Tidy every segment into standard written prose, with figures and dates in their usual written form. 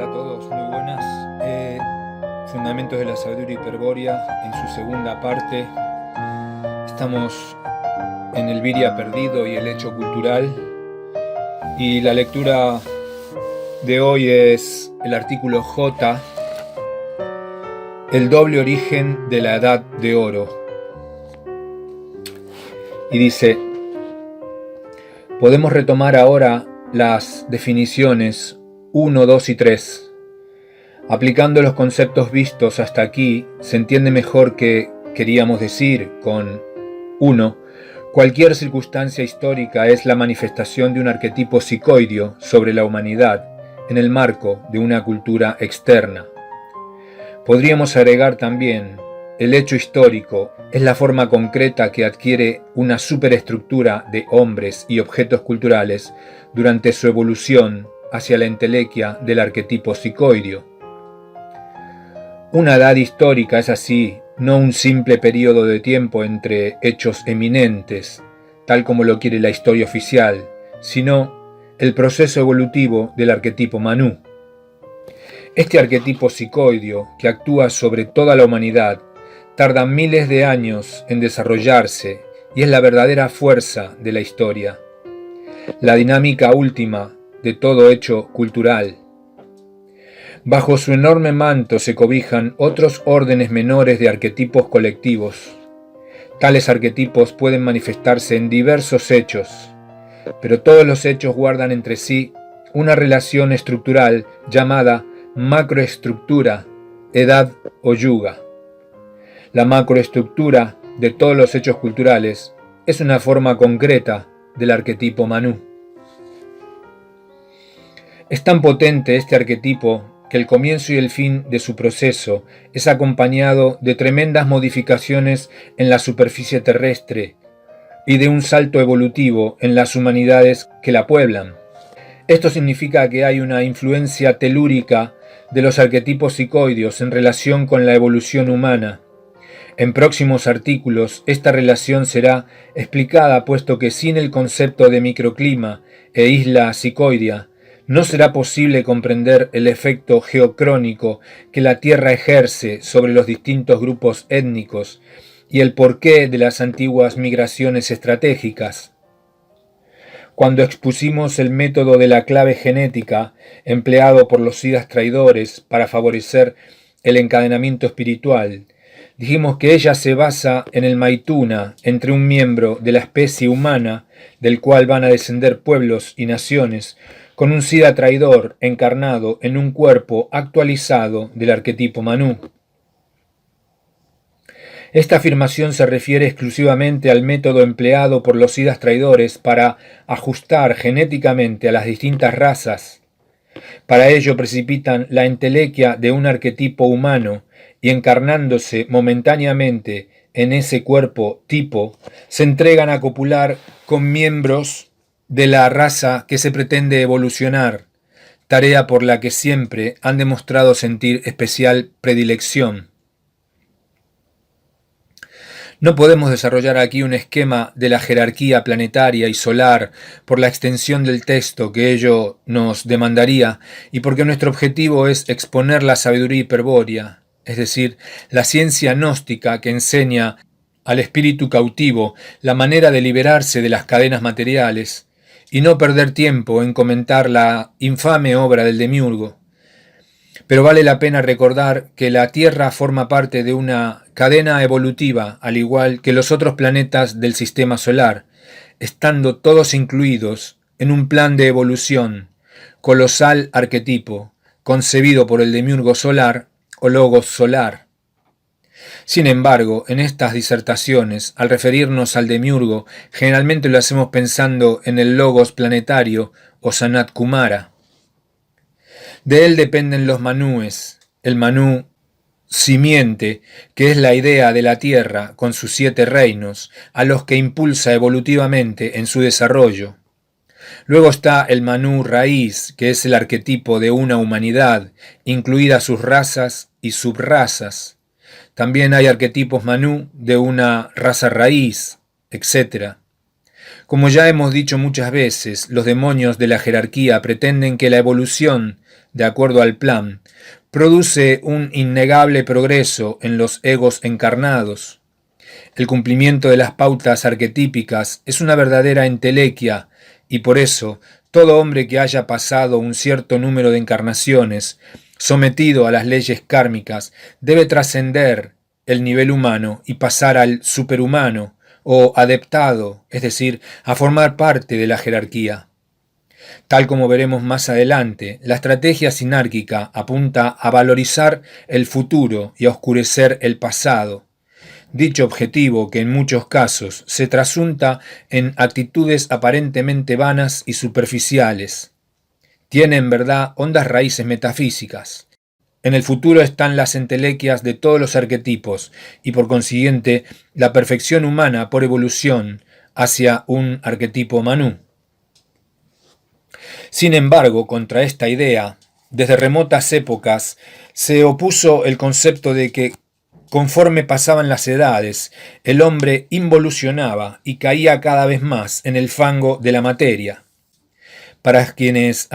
a todos, muy buenas. Fundamentos de la sabiduría hiperbórea, en su segunda parte. Estamos en el Viria perdido y el hecho cultural. Y la lectura de hoy es el artículo J, el doble origen de la Edad de Oro. Y dice: podemos retomar ahora las definiciones 1, 2 y 3. Aplicando los conceptos vistos hasta aquí, se entiende mejor que queríamos decir con 1. Cualquier circunstancia histórica es la manifestación de un arquetipo psicoideo sobre la humanidad en el marco de una cultura externa. Podríamos agregar también: el hecho histórico es la forma concreta que adquiere una superestructura de hombres y objetos culturales durante su evolución hacia la entelequia del arquetipo psicoideo. Una edad histórica es así, no un simple periodo de tiempo entre hechos eminentes, tal como lo quiere la historia oficial, sino el proceso evolutivo del arquetipo Manú. Este arquetipo psicoideo, que actúa sobre toda la humanidad, tarda miles de años en desarrollarse y es la verdadera fuerza de la historia, la dinámica última de todo hecho cultural. Bajo su enorme manto se cobijan otros órdenes menores de arquetipos colectivos. Tales arquetipos pueden manifestarse en diversos hechos, pero todos los hechos guardan entre sí una relación estructural llamada macroestructura, edad o yuga. La macroestructura de todos los hechos culturales es una forma concreta del arquetipo Manú. Es tan potente este arquetipo que el comienzo y el fin de su proceso es acompañado de tremendas modificaciones en la superficie terrestre y de un salto evolutivo en las humanidades que la pueblan. Esto significa que hay una influencia telúrica de los arquetipos psicoideos en relación con la evolución humana. En próximos artículos esta relación será explicada, puesto que sin el concepto de microclima e isla psicoidea no será posible comprender el efecto geocrónico que la Tierra ejerce sobre los distintos grupos étnicos y el porqué de las antiguas migraciones estratégicas. Cuando expusimos el método de la clave genética empleado por los siddhas traidores para favorecer el encadenamiento espiritual, dijimos que ella se basa en el maituna entre un miembro de la especie humana, del cual van a descender pueblos y naciones, con un siddha traidor encarnado en un cuerpo actualizado del arquetipo Manú. Esta afirmación se refiere exclusivamente al método empleado por los siddhas traidores para ajustar genéticamente a las distintas razas. Para ello precipitan la entelequia de un arquetipo humano y, encarnándose momentáneamente en ese cuerpo tipo, se entregan a copular con miembros de la raza que se pretende evolucionar, tarea por la que siempre han demostrado sentir especial predilección. No podemos desarrollar aquí un esquema de la jerarquía planetaria y solar por la extensión del texto que ello nos demandaría y porque nuestro objetivo es exponer la sabiduría hiperbórea, es decir, la ciencia gnóstica que enseña al espíritu cautivo la manera de liberarse de las cadenas materiales, y no perder tiempo en comentar la infame obra del demiurgo. Pero vale la pena recordar que la Tierra forma parte de una cadena evolutiva, al igual que los otros planetas del sistema solar, estando todos incluidos en un plan de evolución, colosal arquetipo, concebido por el demiurgo solar o logos solar. Sin embargo, en estas disertaciones, al referirnos al demiurgo, generalmente lo hacemos pensando en el logos planetario o Sanat Kumara. De él dependen los manúes, el manú simiente, que es la idea de la Tierra con sus 7 reinos, a los que impulsa evolutivamente en su desarrollo. Luego está el manú raíz, que es el arquetipo de una humanidad, incluidas sus razas y subrazas. También hay arquetipos manú de una raza raíz, etc. Como ya hemos dicho muchas veces, los demonios de la jerarquía pretenden que la evolución de acuerdo al plan, produce un innegable progreso en los egos encarnados. El cumplimiento de las pautas arquetípicas es una verdadera entelequia y por eso todo hombre que haya pasado un cierto número de encarnaciones sometido a las leyes kármicas debe trascender el nivel humano y pasar al superhumano o adeptado, es decir, a formar parte de la jerarquía. Tal como veremos más adelante, la estrategia sinárquica apunta a valorizar el futuro y a oscurecer el pasado. Dicho objetivo, que en muchos casos se trasunta en actitudes aparentemente vanas y superficiales, tiene en verdad hondas raíces metafísicas. En el futuro están las entelequias de todos los arquetipos y por consiguiente la perfección humana por evolución hacia un arquetipo Manú. Sin embargo, contra esta idea, desde remotas épocas, se opuso el concepto de que, conforme pasaban las edades, el hombre involucionaba y caía cada vez más en el fango de la materia. Para quienes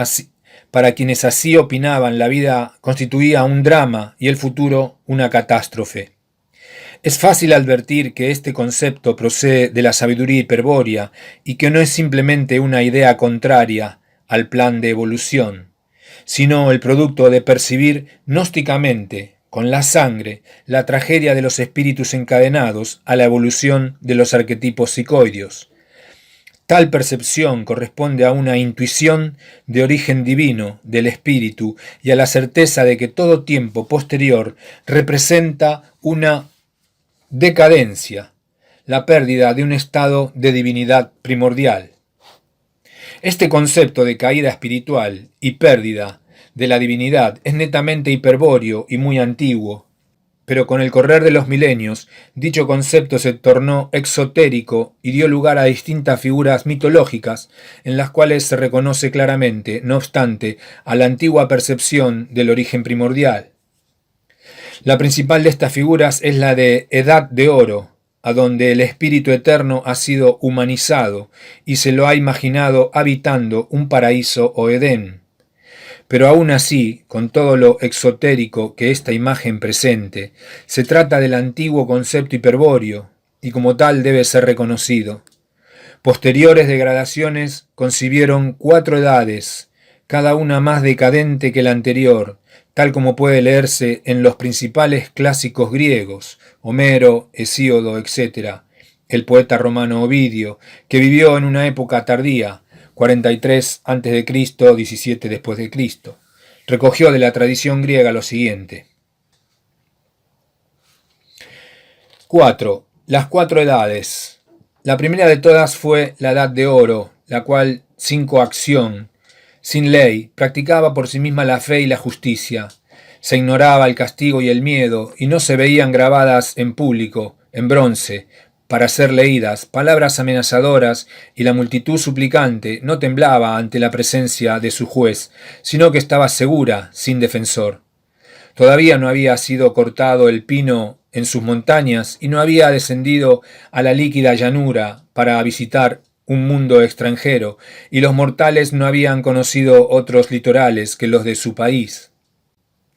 así opinaban, la vida constituía un drama y el futuro una catástrofe. Es fácil advertir que este concepto procede de la sabiduría hiperbórea y que no es simplemente una idea contraria al plan de evolución, sino el producto de percibir gnósticamente, con la sangre, la tragedia de los espíritus encadenados a la evolución de los arquetipos psicoideos. Tal percepción corresponde a una intuición de origen divino del espíritu y a la certeza de que todo tiempo posterior representa una decadencia, la pérdida de un estado de divinidad primordial. Este concepto de caída espiritual y pérdida de la divinidad es netamente hiperbóreo y muy antiguo, pero con el correr de los milenios, dicho concepto se tornó exotérico y dio lugar a distintas figuras mitológicas en las cuales se reconoce claramente, no obstante, a la antigua percepción del origen primordial. La principal de estas figuras es la de Edad de Oro, a donde el espíritu eterno ha sido humanizado y se lo ha imaginado habitando un paraíso o Edén. Pero aún así, con todo lo exotérico que esta imagen presente, se trata del antiguo concepto hiperbóreo, y como tal debe ser reconocido. Posteriores degradaciones concibieron 4 edades, cada una más decadente que la anterior, tal como puede leerse en los principales clásicos griegos, Homero, Hesíodo, etc., el poeta romano Ovidio, que vivió en una época tardía, 43 a.C., 17 después de Cristo. Recogió de la tradición griega lo siguiente. 4. Las 4 edades. La primera de todas fue la Edad de Oro, la cual, sin coacción, sin ley, practicaba por sí misma la fe y la justicia. Se ignoraba el castigo y el miedo, y no se veían grabadas en público, en bronce, para ser leídas, palabras amenazadoras, y la multitud suplicante no temblaba ante la presencia de su juez, sino que estaba segura, sin defensor. Todavía no había sido cortado el pino en sus montañas y no había descendido a la líquida llanura para visitar un mundo extranjero, y los mortales no habían conocido otros litorales que los de su país.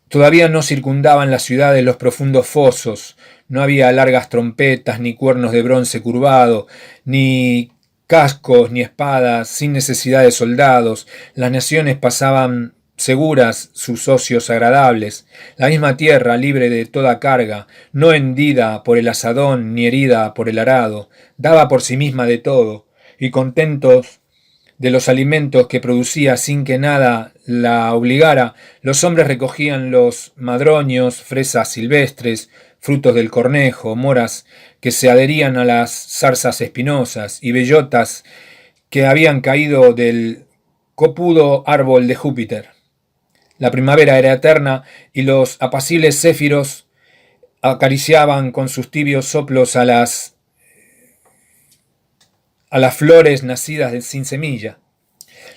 Todavía no circundaban las ciudades los profundos fosos, no había largas trompetas, ni cuernos de bronce curvado, ni cascos, ni espadas, sin necesidad de soldados. Las naciones pasaban seguras sus ocios agradables. La misma tierra, libre de toda carga, no hendida por el azadón, ni herida por el arado, daba por sí misma de todo, y contentos de los alimentos que producía sin que nada la obligara, los hombres recogían los madroños, fresas silvestres, frutos del cornejo, moras que se adherían a las zarzas espinosas y bellotas que habían caído del copudo árbol de Júpiter. La primavera era eterna y los apacibles céfiros acariciaban con sus tibios soplos a las flores nacidas sin semilla.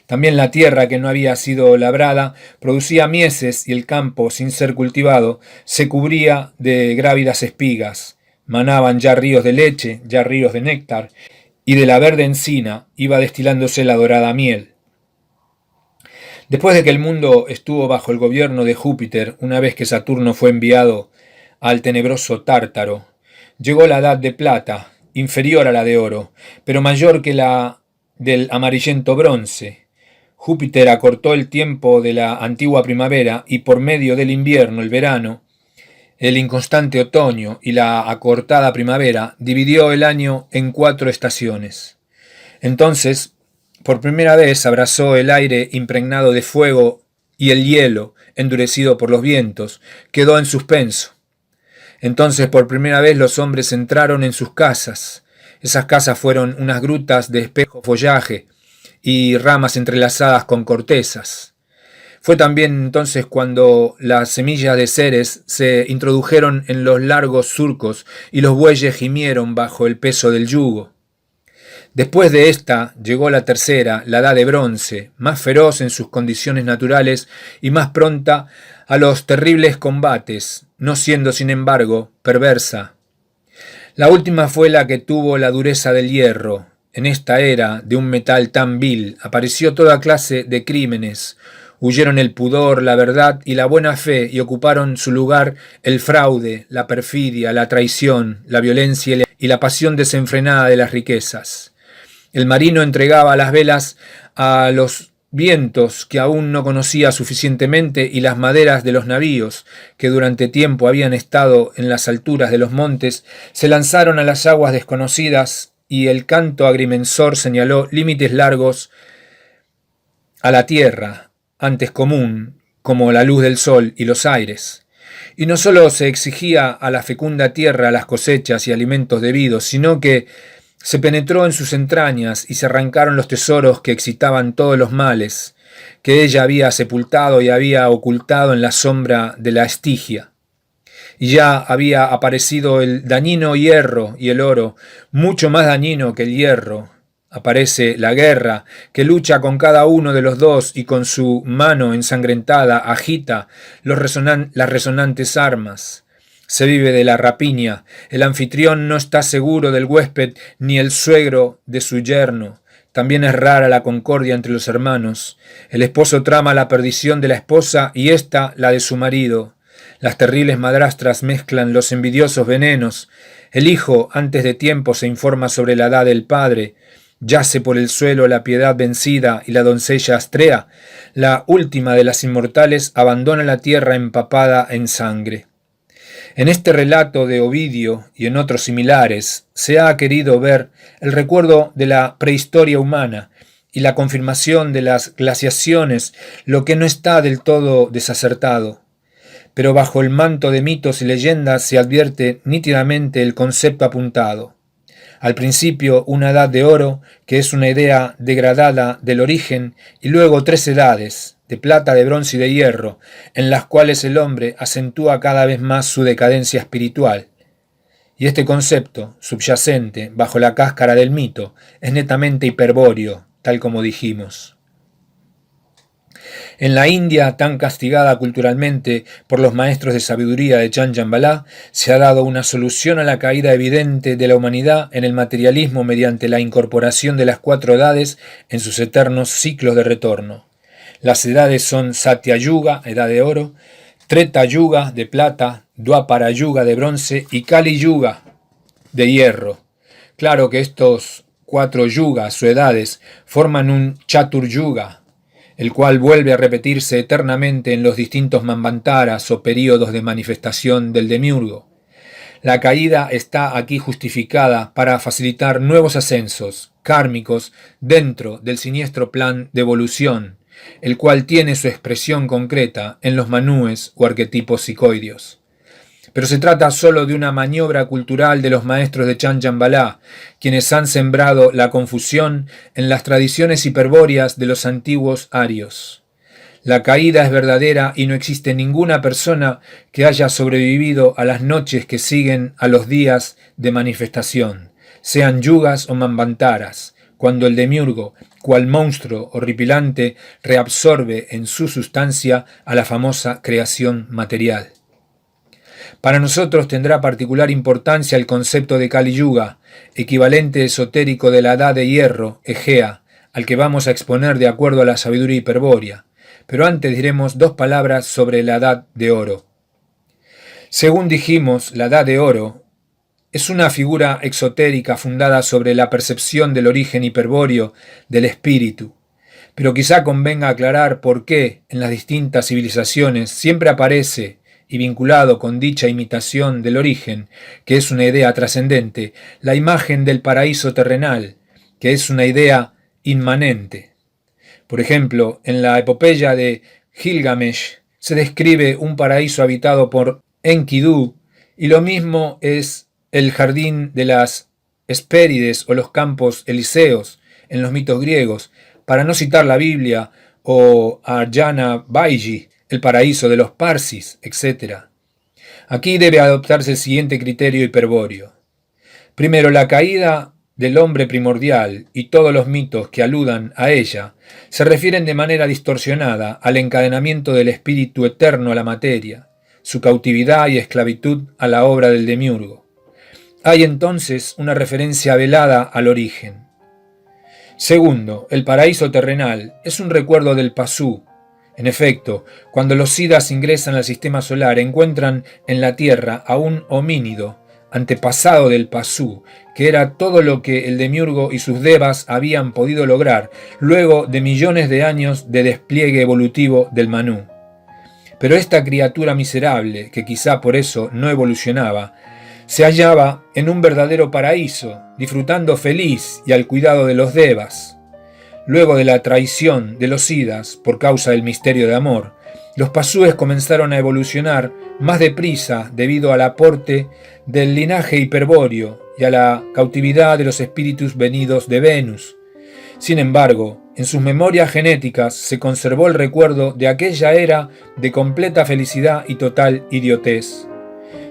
También la tierra que no había sido labrada producía mieses y el campo, sin ser cultivado, se cubría de grávidas espigas. Manaban ya ríos de leche, ya ríos de néctar, y de la verde encina iba destilándose la dorada miel. Después de que el mundo estuvo bajo el gobierno de Júpiter, una vez que Saturno fue enviado al tenebroso Tártaro, llegó la edad de plata, inferior a la de oro, pero mayor que la del amarillento bronce. Júpiter acortó el tiempo de la antigua primavera y por medio del invierno, el verano, el inconstante otoño y la acortada primavera, dividió el año en 4 estaciones. Entonces, por primera vez abrazó el aire impregnado de fuego y el hielo, endurecido por los vientos, quedó en suspenso. Entonces por primera vez los hombres entraron en sus casas. Esas casas fueron unas grutas de espejo follaje y ramas entrelazadas con cortezas. Fue también entonces cuando las semillas de Ceres se introdujeron en los largos surcos y los bueyes gimieron bajo el peso del yugo. Después de esta llegó la tercera, la edad de bronce, más feroz en sus condiciones naturales y más pronta a los terribles combates, no siendo sin embargo perversa. La última fue la que tuvo la dureza del hierro. En esta era de un metal tan vil apareció toda clase de crímenes. Huyeron el pudor, la verdad y la buena fe y ocuparon su lugar el fraude, la perfidia, la traición, la violencia y la pasión desenfrenada de las riquezas. El marino entregaba las velas a los vientos que aún no conocía suficientemente y las maderas de los navíos, que durante tiempo habían estado en las alturas de los montes, se lanzaron a las aguas desconocidas y el canto agrimensor señaló límites largos a la tierra, antes común, como la luz del sol y los aires. Y no solo se exigía a la fecunda tierra las cosechas y alimentos debidos, sino que se penetró en sus entrañas y se arrancaron los tesoros que excitaban todos los males, que ella había sepultado y había ocultado en la sombra de la Estigia. Y ya había aparecido el dañino hierro y el oro, mucho más dañino que el hierro. Aparece la guerra, que lucha con cada uno de los dos y con su mano ensangrentada agita las resonantes armas. Se vive de la rapiña, el anfitrión no está seguro del huésped ni el suegro de su yerno. También es rara la concordia entre los hermanos. El esposo trama la perdición de la esposa y ésta la de su marido. Las terribles madrastras mezclan los envidiosos venenos. El hijo antes de tiempo se informa sobre la edad del padre. Yace por el suelo la piedad vencida y la doncella Astrea, la última de las inmortales, abandona la tierra empapada en sangre. En este relato de Ovidio y en otros similares se ha querido ver el recuerdo de la prehistoria humana y la confirmación de las glaciaciones, lo que no está del todo desacertado. Pero bajo el manto de mitos y leyendas se advierte nítidamente el concepto apuntado. Al principio una edad de oro, que es una idea degradada del origen, y luego 3 edades, de plata, de bronce y de hierro, en las cuales el hombre acentúa cada vez más su decadencia espiritual. Y este concepto, subyacente bajo la cáscara del mito, es netamente hiperbóreo, tal como dijimos. En la India, tan castigada culturalmente por los maestros de sabiduría de Chanyambalá, se ha dado una solución a la caída evidente de la humanidad en el materialismo mediante la incorporación de las 4 edades en sus eternos ciclos de retorno. Las edades son Satya Yuga, edad de oro, Treta Yuga, de plata, Dwapara Yuga, de bronce, y Kali Yuga, de hierro. Claro que estos 4 yugas o edades forman un Chatur Yuga, el cual vuelve a repetirse eternamente en los distintos manvantaras o períodos de manifestación del demiurgo. La caída está aquí justificada para facilitar nuevos ascensos kármicos dentro del siniestro plan de evolución, el cual tiene su expresión concreta en los manúes o arquetipos psicoideos. Pero se trata solo de una maniobra cultural de los maestros de Chanyambalá, quienes han sembrado la confusión en las tradiciones hiperbóreas de los antiguos arios. La caída es verdadera y no existe ninguna persona que haya sobrevivido a las noches que siguen a los días de manifestación, sean yugas o manvantaras, cuando el demiurgo, cual monstruo horripilante, reabsorbe en su sustancia a la famosa creación material. Para nosotros tendrá particular importancia el concepto de Kali Yuga, equivalente esotérico de la edad de hierro, Egea, al que vamos a exponer de acuerdo a la sabiduría hiperbórea. pero antes diremos 2 palabras sobre la Edad de Oro. Según dijimos, la Edad de Oro es una figura exotérica fundada sobre la percepción del origen hiperbóreo del espíritu, pero quizá convenga aclarar por qué en las distintas civilizaciones siempre aparece, y vinculado con dicha imitación del origen, que es una idea trascendente, la imagen del paraíso terrenal, que es una idea inmanente. Por ejemplo, en la epopeya de Gilgamesh se describe un paraíso habitado por Enkidu, y lo mismo es el jardín de las Hespérides o los campos elíseos en los mitos griegos, para no citar la Biblia, o Arjana Baiji, el paraíso de los Parsis, etc. Aquí debe adoptarse el siguiente criterio hiperbóreo. Primero, la caída del hombre primordial y todos los mitos que aludan a ella se refieren de manera distorsionada al encadenamiento del espíritu eterno a la materia, su cautividad y esclavitud a la obra del demiurgo. Hay entonces una referencia velada al origen. Segundo, el paraíso terrenal es un recuerdo del Pasú. En efecto, cuando los Siddhas ingresan al sistema solar encuentran en la Tierra a un homínido, antepasado del Pasú, que era todo lo que el demiurgo y sus devas habían podido lograr luego de millones de años de despliegue evolutivo del Manú. Pero esta criatura miserable, que quizá por eso no evolucionaba, se hallaba en un verdadero paraíso, disfrutando feliz y al cuidado de los devas. Luego de la traición de los Siddhas por causa del misterio de amor, los pasúes comenzaron a evolucionar más deprisa debido al aporte del linaje hiperbóreo y a la cautividad de los espíritus venidos de Venus. Sin embargo, en sus memorias genéticas se conservó el recuerdo de aquella era de completa felicidad y total idiotez.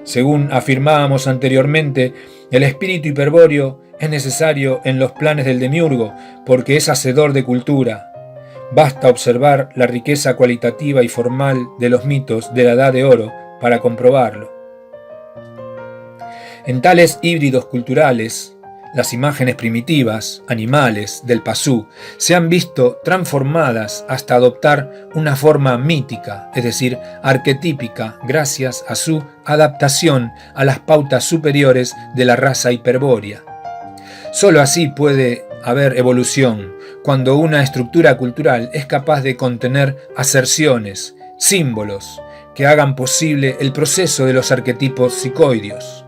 Según afirmábamos anteriormente, el espíritu hiperbóreo es necesario en los planes del demiurgo porque es hacedor de cultura. Basta observar la riqueza cualitativa y formal de los mitos de la Edad de Oro para comprobarlo. En tales híbridos culturales, las imágenes primitivas, animales, del Pasú, se han visto transformadas hasta adoptar una forma mítica, es decir, arquetípica, gracias a su adaptación a las pautas superiores de la raza hiperbórea. Solo así puede haber evolución, cuando una estructura cultural es capaz de contener aserciones, símbolos, que hagan posible el proceso de los arquetipos psicoideos.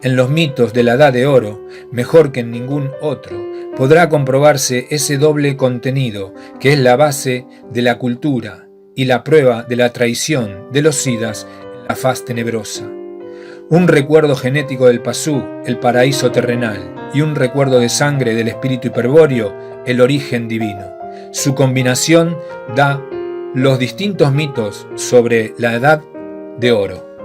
En los mitos de la Edad de Oro, mejor que en ningún otro, podrá comprobarse ese doble contenido que es la base de la cultura y la prueba de la traición de los Siddhas en la faz tenebrosa. Un recuerdo genético del Pasú, el paraíso terrenal, y un recuerdo de sangre del espíritu hiperbóreo, el origen divino. Su combinación da los distintos mitos sobre la Edad de Oro.